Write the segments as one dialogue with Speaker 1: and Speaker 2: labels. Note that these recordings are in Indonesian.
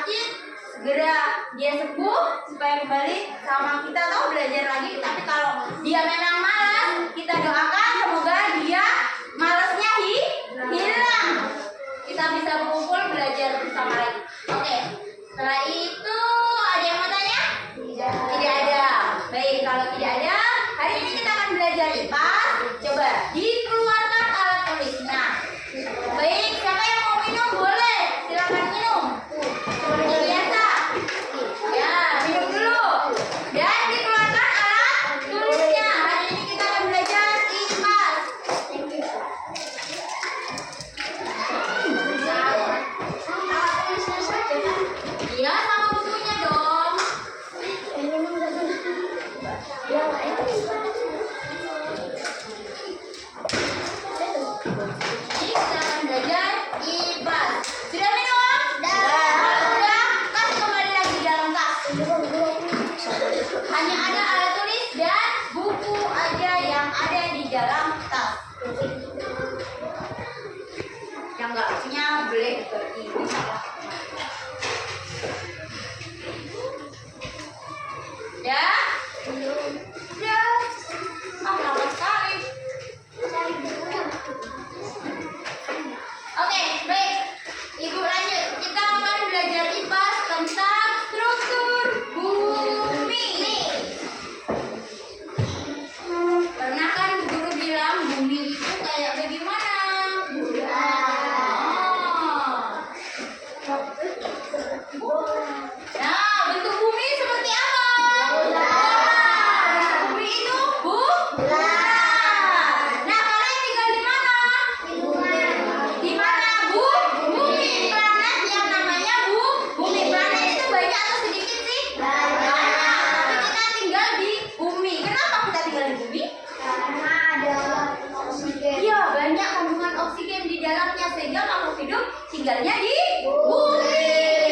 Speaker 1: sakit, segera dia sembuh supaya kembali sama kita atau belajar lagi. Tapi kalau dia memang malas, kita doakan semoga dia malasnya hilang. Kita bisa berkumpul belajar bersama lagi. Oke. Setelah itu ada yang mau tanya? Tidak ada. Baik, kalau tidak ada, hari ini kita akan belajar IPAS. Coba dikeluarkan alat tulisnya. Baik, siapa yang mau minum boleh, silakan minum. Seperti biasa. Ya, minum dulu. Dan dikeluarkan alat tulisnya. Hari ini kita akan belajar IPAS. Iya, sama bukunya dong. Jadi kita akan belajar IPAS. Sudah minum? Sudah, tas kembali lagi dalam tas. Hanya ada alat tulis dan buku aja yang ada di dalam tas. Yang nggak punya boleh pergi. Ya? Ya. Lama sekali. Oke, baik. Ibu lanjut. Kita akan belajar IPAS tentang struktur bumi. Pernah kan guru bilang bumi itu kayak bagaimana? Nah, bentuk bumi seperti apa? Bentuk bumi itu bulat. Nah, kalian tinggal di mana? Di mana, Bu? Bumi. Planet yang namanya bumi. Planet itu banyak atau sedikit sih? Banyak. Tapi kita tinggal di bumi. Kenapa kita tinggal di bumi?
Speaker 2: Karena ada oksigen.
Speaker 1: Iya, banyak kandungan oksigen di dalamnya sehingga makhluk hidup tinggalnya di bumi.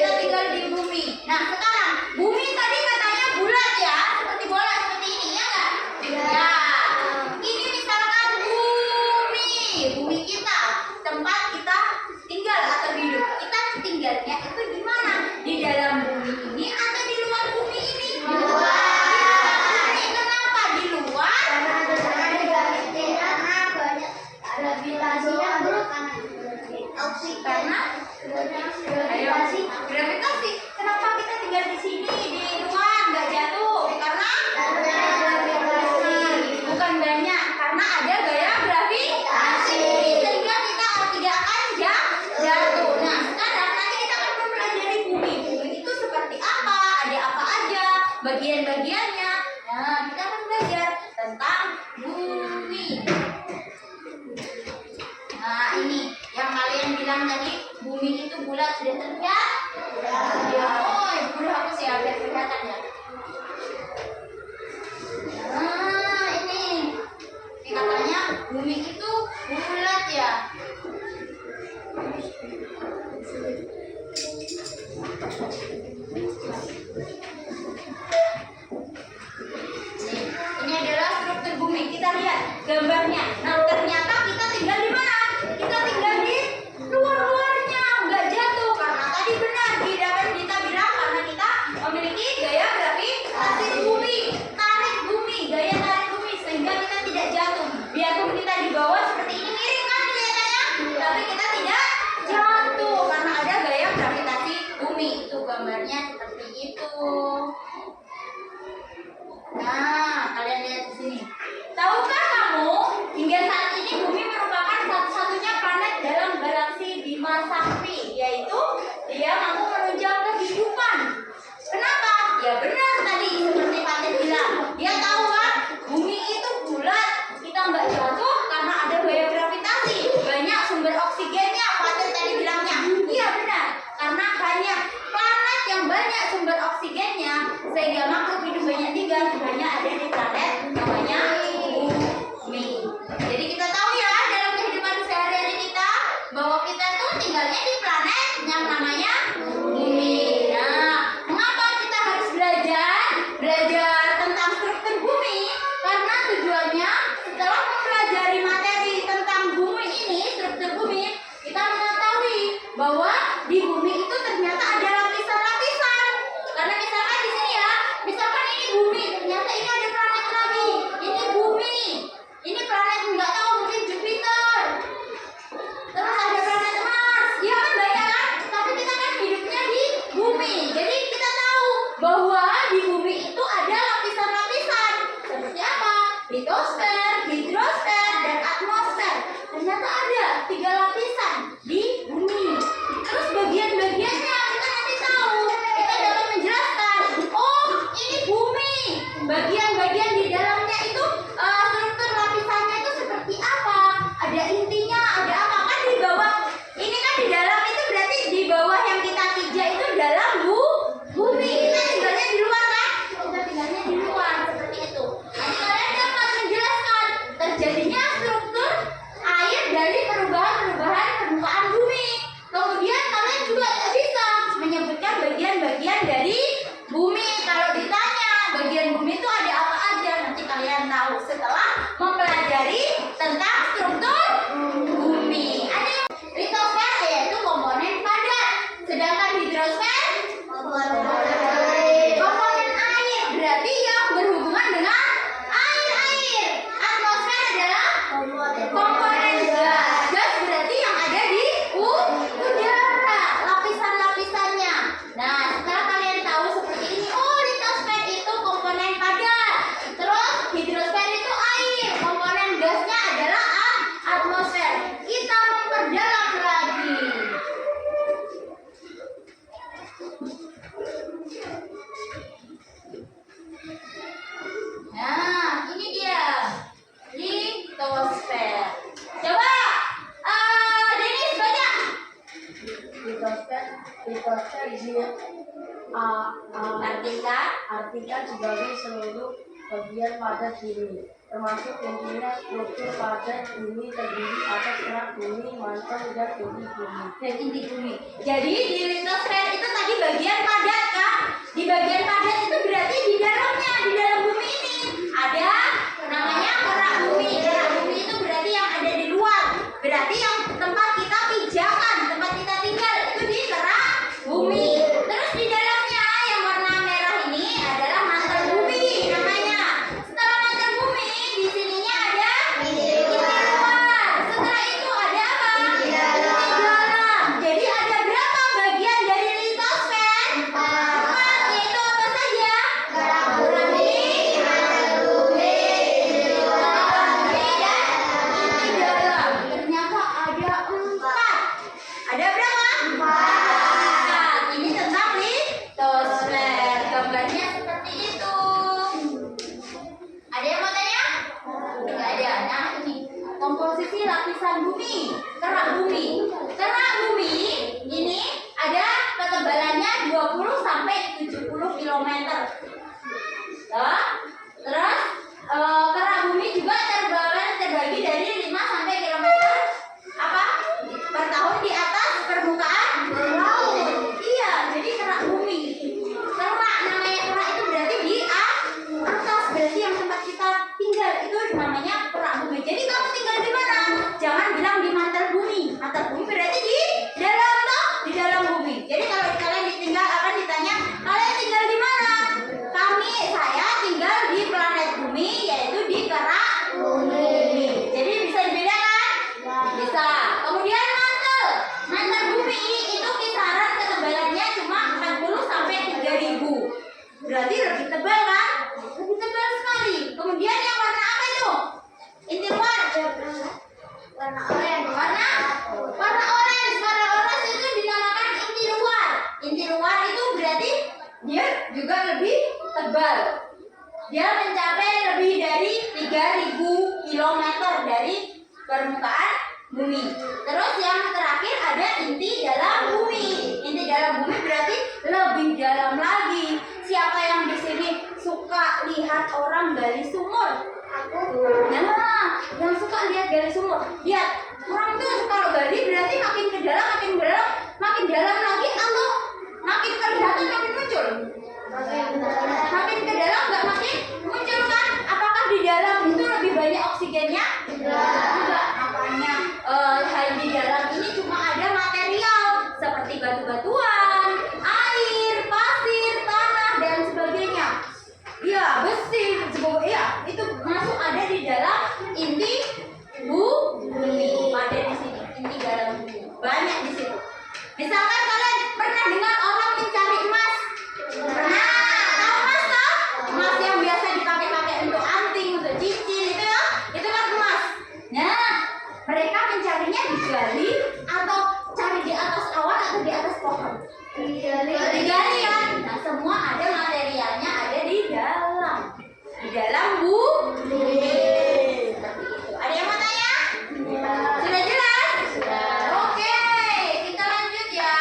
Speaker 1: Kita tinggal di bumi. Nah, sekarang bumi tadi katanya bulat ya, seperti bola seperti ini ya kan? Ya. Ini misalkan bumi kita, tempat kita tinggal atau hidup. Kita tinggalnya itu di mana? Di dalam bumi ini atau di luar bumi ini?
Speaker 2: Di luar.
Speaker 1: Di luar. Kenapa di luar?
Speaker 2: Karena ada banyak gravitasinya oksigen.
Speaker 1: Karena
Speaker 2: Gravitasi.
Speaker 1: gravitasi. Kenapa kita tinggal di sini di luar nggak jatuh? Karena
Speaker 2: Gravitasi.
Speaker 1: bukan banyak, karena ada gaya gravitasi sehingga kita tidak akan jatuh. Nah, sekarang nanti kita akan mempelajari bumi. Bumi itu seperti apa? Ada apa aja? Bagian-bagiannya. Nah, kita akan belajar tentang bumi. Nah, ini yang kalian bilang tadi bumi itu bulat sudah terlihat? Ya, oh, guru hapus ya biar kelihatan ya. Nah, ini katanya bumi itu bulat ya. Ini adalah struktur bumi. Kita lihat gambarnya. Nah, ternyata kita tinggal di mana? Kita tinggal di luar-luarnya, nggak jatuh. Karena tadi benar kita bilang karena kita memiliki gaya gravitasi bumi, tarik bumi, gaya tarik bumi sehingga kita tidak jatuh. Biarpun kita di bawah seperti ini miring kan kelihatannya, tapi kita tidak jatuh karena ada gaya gravitasi bumi. Itu gambarnya seperti itu. Nah, kalian lihat di sini. Tahukah kamu, hingga saat ini bumi merupakan satu-satunya planet dalam galaksi Bima Sakti, yaitu dia mampu menunjang kehidupan. Kenapa? Ya benar tadi seperti Paten bilang. Dia tahu kan, bumi itu bulat, kita nggak jatuh karena ada gaya gravitasi, banyak sumber oksigennya. Paten tadi bilangnya, iya benar, karena hanya planet yang banyak sumber oksigennya sehingga makhluk hidup banyak tinggal hanya ada di planet namanya bumi. Jadi kita tahu ya dalam kehidupan sehari-hari kita bahwa kita tuh tinggalnya di planet yang namanya bumi. Nah, mengapa kita harus belajar tentang struktur bumi? Karena tujuannya setelah mempelajari materi tentang bumi ini, struktur bumi, kita mengetahui bahwa di bumi itu ternyata ada lapisan 3 lapisan di bumi. Terus bagian-bagiannya kita nanti tahu, kita dapat menjelaskan, oh ini bumi, bagian-bagian di dalamnya itu struktur lapisannya itu seperti apa, ada intinya, ada apa, kan di bawah ini kan di dalam itu berarti di bawah yang kita pijak itu dalam bumi, kita tinggalnya di luar kan, kita tinggalnya di luar seperti itu. Nanti kalian dapat menjelaskan terjadinya struktur air dari perubahan permukaan bumi. Kemudian kalian juga bisa menyebutkan bagian-bagian dari bumi. Kalau ditanya bagian bumi itu ada apa aja, nanti kalian tahu setelah mempelajari tentang struktur bumi. Ada yang litosfer yaitu komponen padat, sedangkan hidrosfer komponen air, berarti yang berhubungan dengan air. Atmosfer adalah komponen gas. Gas berarti yang ada di udara, lapisan-lapisannya. Nah, setelah kalian tahu seperti ini, oh litosfer itu komponen padat. Terus hidrosfer itu air, komponen gasnya adalah atmosfer. Kita memperdalam lagi. Nah, ini dia litosfer. Coba, Denis baca.
Speaker 3: Litosfer ini artikan sebagai seluruh bagian padat bumi, termasuk intinya struktur padat bumi terdiri atas kerak bumi, mantel, dan inti bumi.
Speaker 1: Dan inti bumi. Jadi di litosfer itu tadi bagian padat kan? Di bagian padat itu berarti di dalamnya, di dalam bumi ini ada namanya kerak bumi. Kerak bumi itu berarti yang ada di luar. Berarti yang tempat kita pijakan, tempat kita tinggal itu di kerak bumi. Terus di dalamnya yang warna merah ini adalah mantel bumi namanya. Setelah mantel bumi, di sininya ada inti luar. Setelah itu ada apa? Inti dalam. Jadi ada berapa bagian dari litosfer? 4, yaitu apa saja? Kerak bumi, mantel bumi, dan inti dalam. Ternyata ada 4. Ada berapa? 4. Ini tentang litosfer. Gambarnya seperti itu. Ada yang mau tanya? Tidak ada. Nah ini komposisi lapisan bumi, kerak bumi. Kerak bumi ini ada ketebalannya 20 sampai 70 km. Terus kerak bumi juga terbagi dari 5 sampai kilometer apa? Per tahun di atas permukaan laut. Iya, jadi kerak bumi. Kerak, namanya kerak itu berarti di atas, berarti yang tempat kita tinggal itu namanya kerak bumi. Jadi kamu tinggal di mana? Jangan bilang di mantel bumi. Mantel bumi berarti di dalam toh, di dalam bumi. Jadi kalau kalian ditinggal akan ditanya, kalian tinggal di mana? Saya tinggal di planet bumi, yaitu di kerak bumi. Jadi bisa dibedakan? Bisa. Kemudian mantel bumi itu kisaran ketebalannya cuma 40 sampai 3000. Berarti lebih tebal kan? Lebih tebal sekali. Kemudian yang warna apa itu? Inti luar. Warna oranye. Warna orange. Warna orange itu dinamakan inti luar. Inti luar itu berarti dia juga lebih tebal. Dia mencapai lebih dari 3000 km dari permukaan bumi. Terus yang terakhir ada inti dalam bumi. Inti dalam bumi berarti lebih dalam lagi. Siapa yang di sini suka lihat orang gali sumur? Nah, yang suka lihat gali sumur. Lihat, orang itu kalau gali berarti makin ke dalam, makin dalam lagi atau makin kelihatan makin muncul? Makin ke dalam nggak makin muncul kan? Apakah di dalam itu lebih banyak oksigennya? Enggak. Makanya di dalam ini cuma ada material seperti batu-batuan, air, pasir, tanah dan sebagainya. Ya, besi, ya itu masuk ada di dalam inti bumi. Ada di sini inti dalam bumi. Banyak di situ. Misalkan kalian pernah dengar orang mencari emas? Pernah? Tahu emas toh? Emas yang biasa dipakai-pakai untuk anting, untuk cincin itu ya? Itu kan emas. carinya digali atau cari di atas awan atau di atas pohon?
Speaker 2: Digali.
Speaker 1: Digali kan? Nah, semua ada materialnya ada di dalam bumi. Seperti itu. Ada yang mau tanya? Sudah jelas? Oke, kita lanjut ya.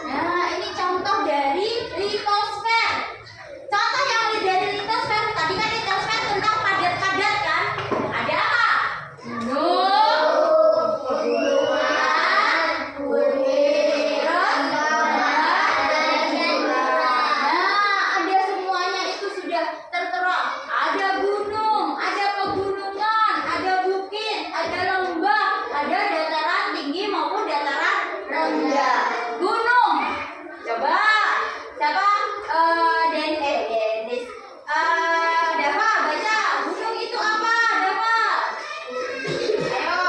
Speaker 1: Nah, ini contoh dari litosfer. Contoh yang dari litosfer, tadi kan litosfer tentang padat-padat kan? Ada apa? Gunung, pegunungan, terus ada semuanya itu sudah tertera. Ada gunung, ada pegunungan, ada bukit, ada lembah, ada dataran tinggi maupun dataran rendah. Gunung, coba siapa? Denis. Dava baca. Gunung itu apa? Dava. Ayo.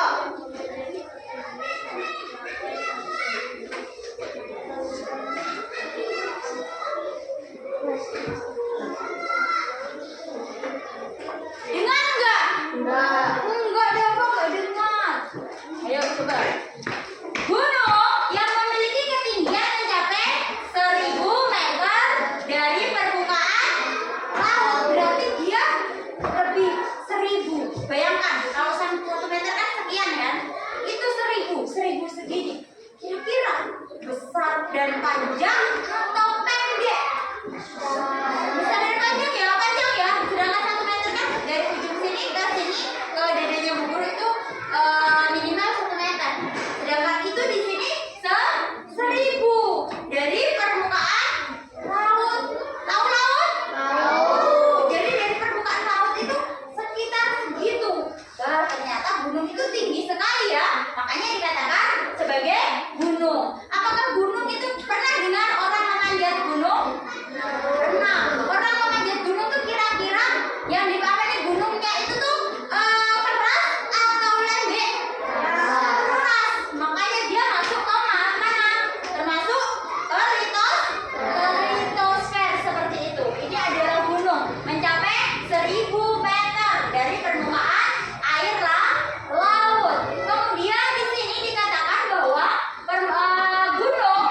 Speaker 1: Dengar enggak? Enggak, Dava enggak dengar. Ayo coba. Gunung yang memiliki ketinggian mencapai 1000 meter dari permukaan laut. Berarti dia lebih 1000. Bayangkan kalau 1 meter kan sekian kan? Itu 1000 segini. Kira-kira besar dan panjang atau pendek? Besar dan panjang ya, panjang ya. Sedangkan 1 meter kan dari ujung sini ke sini ke dadanya Bu Guru itu minimal 1 meter. Sedangkan itu di sini 1000 dari permukaan laut. Tahu laut? Jadi dari permukaan laut itu sekitar segitu. Nah, ternyata gunung itu tinggi sekali ya. Makanya dikatakan sebagai gunung. Apakah gunung itu pernah dengar orang memanjat gunung? Pernah. Orang memanjat gunung tuh kira-kira yang dipakai gunungnya itu tuh keras atau lembek? Keras. Makanya dia masuk ke mana? Termasuk ke litosfer seperti itu. Ini adalah gunung mencapai 1000 meter dari permukaan air laut. Kemudian di sini dikatakan bahwa gunung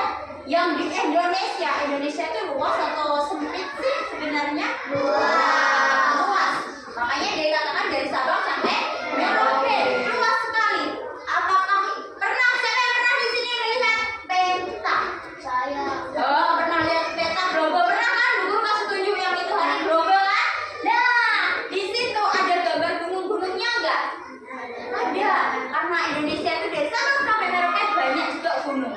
Speaker 1: yang di Indonesia itu luas atau sempit sih sebenarnya? Luas. Makanya dia katakan dari Sabang sampai Merauke, luas sekali. Apakah pernah siapa yang pernah di sini melihat peta?
Speaker 2: Saya.
Speaker 1: Oh, pernah lihat peta global? Pernah kan? Bu Guru kasih tunjuk yang itu hari global kan? Nah, di situ ada gambar gunung-gunungnya enggak? Ada. Karena Indonesia itu dari Sabang sampai Merauke banyak juga gunung.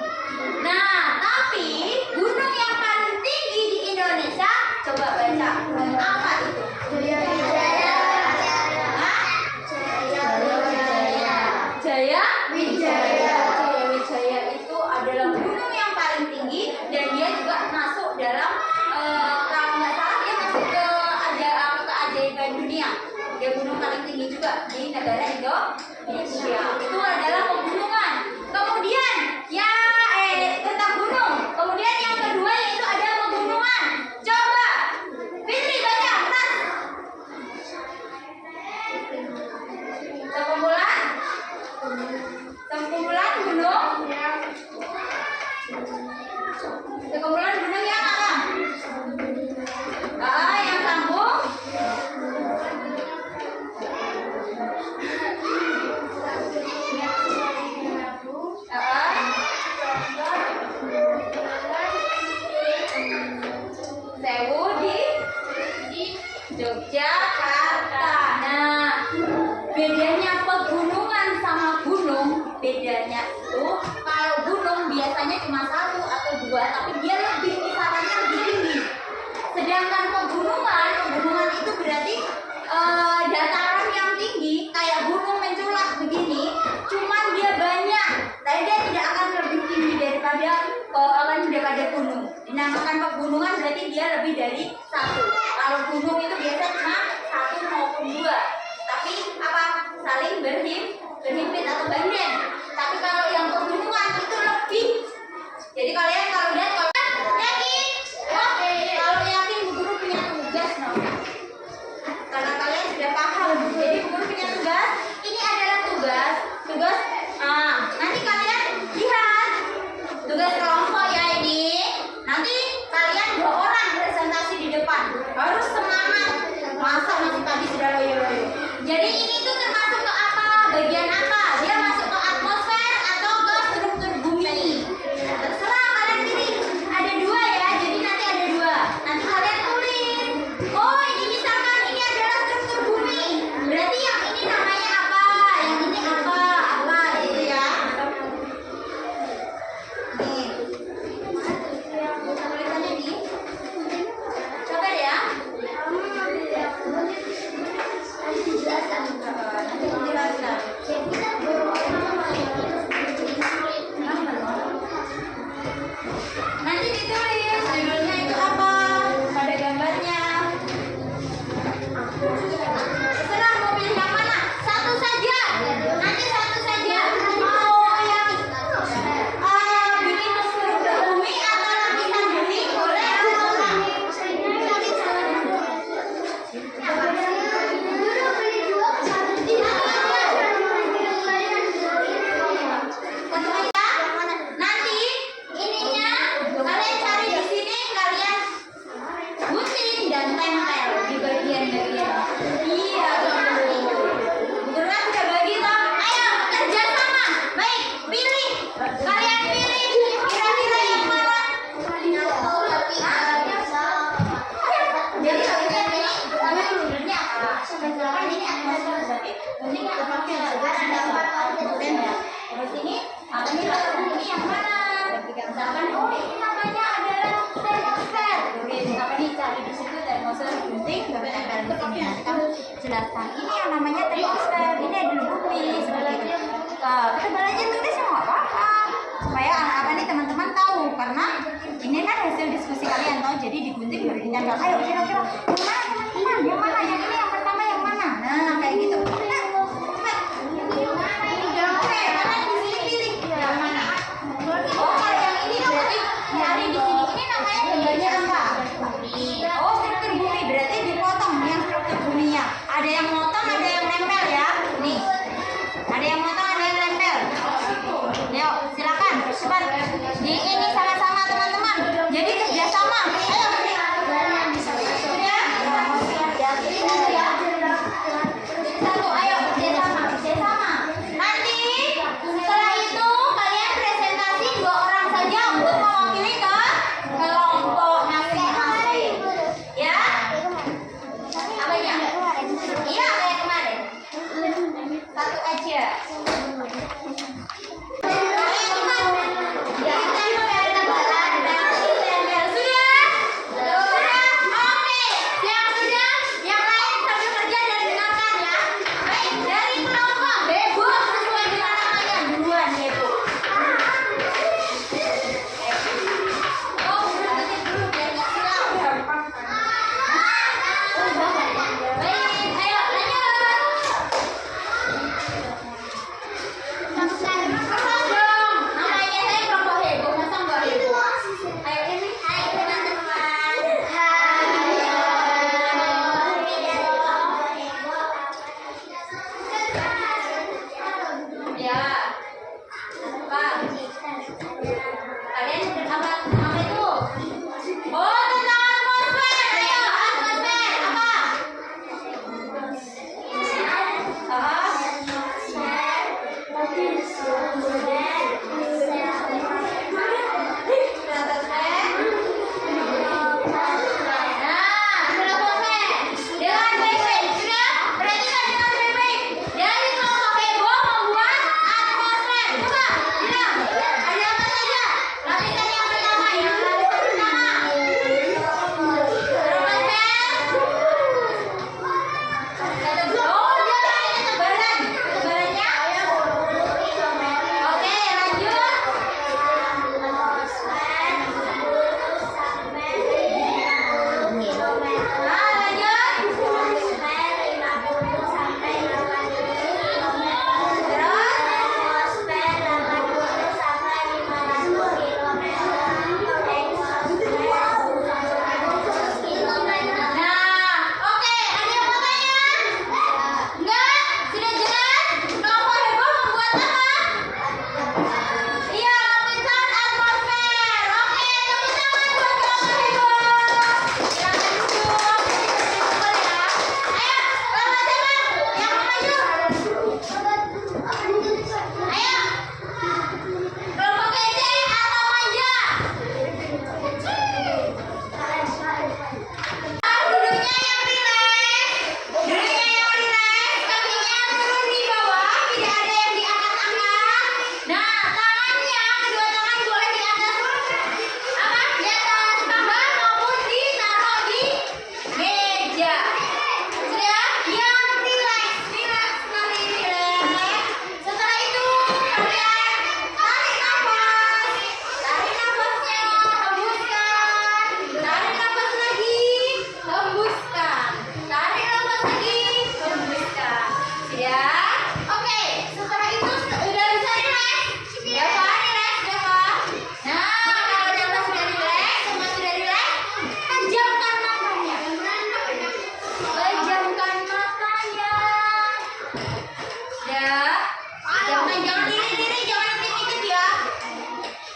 Speaker 1: Nah, tapi gunung yang paling tinggi di Indonesia, coba baca. Apa itu? Hah? Jaya Wijaya itu adalah gunung yang paling tinggi dan dia juga masuk dalam kalau nggak salah dia masuk ke keajaiban dunia. Dia gunung paling tinggi juga di negara Indonesia. Itu adalah pegunungan. Kemudian tentang gunung. Kemudian yang kedua yaitu ada pegunungan. Coba Fitri baca keras. Sekumpulan gunung. Sekumpulan gunung yang apa? Yang sambung. Sewu di Yogyakarta. Nah, bedanya pegunungan sama gunung, bedanya itu kalau gunung biasanya cuma 1 atau 2, tapi dia lebih kisarannya lebih tinggi. Sedangkan pegunungan itu berarti dataran yang tinggi kayak gunung menculat begini, cuman dia banyak, tapi dia tidak akan lebih tinggi daripada gunung. Dinamakan pegunungan berarti dia lebih dari 1. Kalau gunung itu biasa cuma 1 maupun 2, tapi apa saling berhimpit atau banden. Tapi kalau yang pegunungan itu lebih. Jadi kalian kalau lihat yakin? Kalau yakin Bu Guru punya tugas, no? Karena kalian sudah paham. Jadi Bu Guru punya tugas Nah, ini yang namanya termosfer. Ini ada di bumi seperti itu. Kita belajar tulis nggak apa-apa supaya anak-anak nih teman-teman tahu, karena ini kan hasil diskusi kalian tahu. Jadi digunting baru ditempel. Ayo kira-kira yang mana teman-teman? Yang mana? Yang ini yang pertama yang mana? Nah kayak gitu. Oke, karena di sini pilih yang mana? Oh, kalau yang ini berarti nyari di sini. Ini namanya gambarnya apa? Oh, struktur bumi. Berarti dipotong yang struktur buminya. Ada yang motong, ada yang nempel ya. Nih. Ada yang motong, ada yang nempel. Yuk, silakan cepat. Di ini sama-sama teman-teman. Jadi kerjasama. Ayo. Sudah? Satu, ayo kerjasama. Nanti setelah itu kalian presentasi 2 orang saja untuk mewakili ke kelompok masing-masing. Ya? Apanya? Iya, kayak kemarin. Satu aja.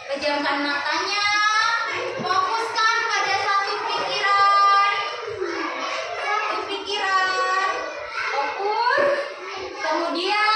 Speaker 1: Pejamkan matanya, fokuskan pada satu pikiran, fokus, kemudian